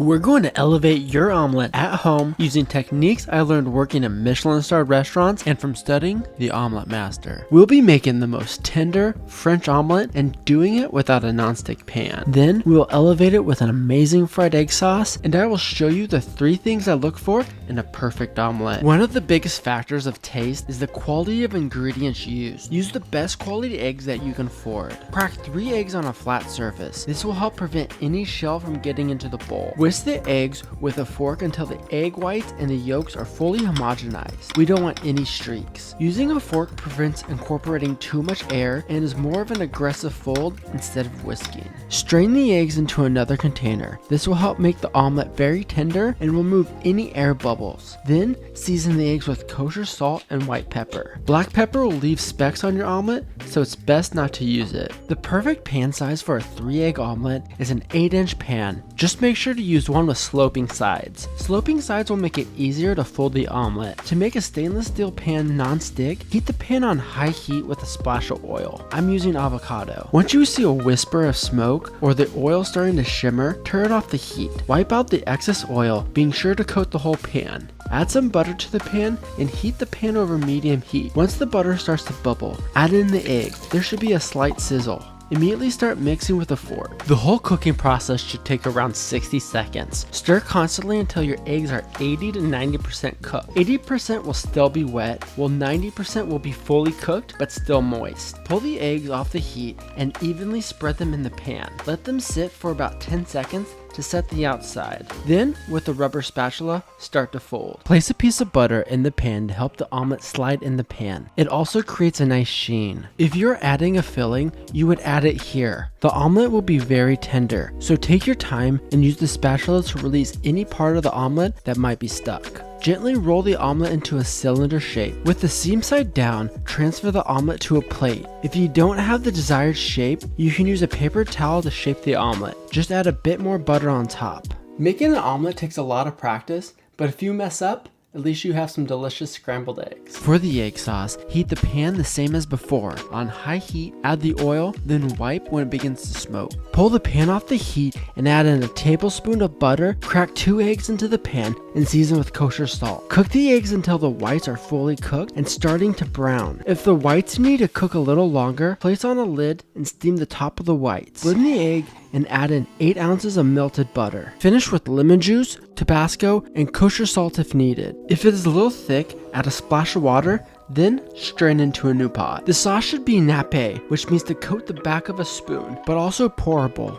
We're going to elevate your omelet at home using techniques I learned working in Michelin-starred restaurants and from studying the Omelette Master. We'll be making the most tender French omelet and doing it without a nonstick pan. Then we will elevate it with an amazing fried egg sauce, and I will show you the 3 things I look for in a perfect omelet. One of the biggest factors of taste is the quality of ingredients used. Use the best quality eggs that you can afford. Crack 3 eggs on a flat surface. This will help prevent any shell from getting into the bowl. Whisk the eggs with a fork until the egg whites and the yolks are fully homogenized. We don't want any streaks. Using a fork prevents incorporating too much air and is more of an aggressive fold instead of whisking. Strain the eggs into another container. This will help make the omelet very tender and remove any air bubbles. Then season the eggs with kosher salt and white pepper. Black pepper will leave specks on your omelet, so it's best not to use it. The perfect pan size for a 3-egg omelet is an 8-inch pan. Just make sure to use one with sloping sides. Sloping sides will make it easier to fold the omelet. To make a stainless steel pan non-stick, heat the pan on high heat with a splash of oil. I'm using avocado. Once you see a whisper of smoke or the oil starting to shimmer, turn off the heat. Wipe out the excess oil, being sure to coat the whole pan. Add some butter to the pan and heat the pan over medium heat. Once the butter starts to bubble, add in the egg. There should be a slight sizzle. Immediately start mixing with a fork. The whole cooking process should take around 60 seconds. Stir constantly until your eggs are 80 to 90% cooked. 80% will still be wet, while 90% will be fully cooked but still moist. Pull the eggs off the heat and evenly spread them in the pan. Let them sit for about 10 seconds to set the outside. Then, with a rubber spatula, start to fold. Place a piece of butter in the pan to help the omelet slide in the pan. It also creates a nice sheen. If you're adding a filling, you would add it here. The omelet will be very tender, so take your time and use the spatula to release any part of the omelet that might be stuck. Gently roll the omelet into a cylinder shape. With the seam side down, transfer the omelet to a plate. If you don't have the desired shape, you can use a paper towel to shape the omelet. Just add a bit more butter on top. Making an omelet takes a lot of practice, but if you mess up, at least you have some delicious scrambled eggs. For the egg sauce, heat the pan the same as before. On high heat, add the oil, then wipe when it begins to smoke. Pull the pan off the heat and add in a tablespoon of butter. Crack 2 eggs into the pan and season with kosher salt. Cook the eggs until the whites are fully cooked and starting to brown. If the whites need to cook a little longer, place on a lid and steam the top of the whites. Blend the egg and add in 8 ounces of melted butter. Finish with lemon juice, tabasco, and kosher salt if needed. If it is a little thick, add a splash of water, then strain into a new pot. The sauce should be nappe, which means to coat the back of a spoon, but also pourable.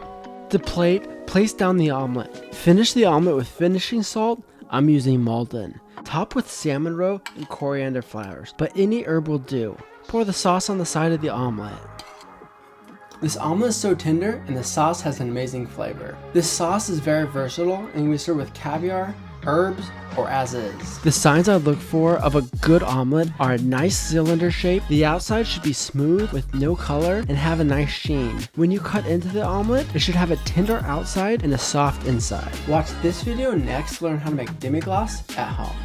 To plate, place down the omelet. Finish the omelet with finishing salt. I'm using Michelin. Top with salmon roe and coriander flowers, but any herb will do. Pour the sauce on the side of the omelet. This omelet is so tender and the sauce has an amazing flavor. This sauce is very versatile and can be served with caviar, herbs, or as is. The signs I look for of a good omelet are a nice cylinder shape. The outside should be smooth with no color and have a nice sheen. When you cut into the omelet, it should have a tender outside and a soft inside. Watch this video next to learn how to make demi-glace at home.